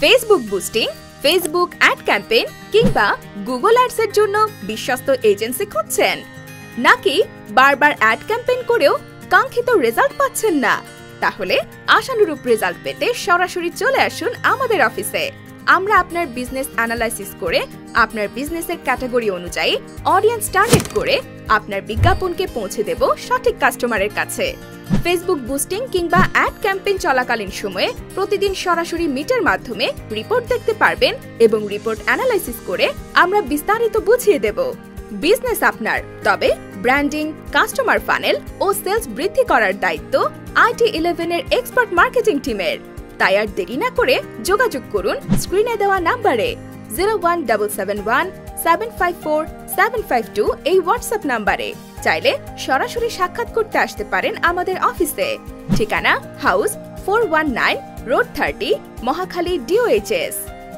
Facebook boosting, Facebook ad campaign কিংবা Google অ্যাডসের জন্য বিশ্বস্ত এজেন্সি খুঁজছেন, নাকি বারবার অ্যাড ক্যাম্পেইন করেও কাঙ্ক্ষিত রেজাল্ট পাচ্ছেন না? তাহলে আশানুরূপ রেজাল্ট পেতে সরাসরি চলে আসুন আমাদের অফিসে। আমরা আপনার বিজনেস অ্যানালাইসিস করে আপনার বিজনেসের ক্যাটাগরি অনুযায়ী অডিয়েন্স টার্গেট করে আপনার বিজ্ঞাপনকে পৌঁছে দেব সঠিক কাস্টমারের কাছে। ফেসবুক বুস্টিং কিংবা অ্যাড ক্যাম্পেইন চলাকালীন সময়ে প্রতিদিন সরাসরি মিটের মাধ্যমে রিপোর্ট দেখতে পারবেন এবং রিপোর্ট অ্যানালাইসিস করে আমরা বিস্তারিত বুঝিয়ে দেব। বিজনেস আপনার, তবে ব্র্যান্ডিং, কাস্টমার ফানেল ও সেলস বৃদ্ধি করার দায়িত্ব IT11 এর এক্সপার্ট মার্কেটিং টিমের। তাই আর দেরি না করে যোগাযোগ করুন স্ক্রিনে দেওয়া নাম্বারে 01777 এই হোয়াটসঅ্যাপ নাম্বারে। চাইলে সরাসরি সাক্ষাৎ করতে আসতে পারেন আমাদের অফিসে। ঠিকানা হাউস 419 রোড 30, মহাখালী DOHS।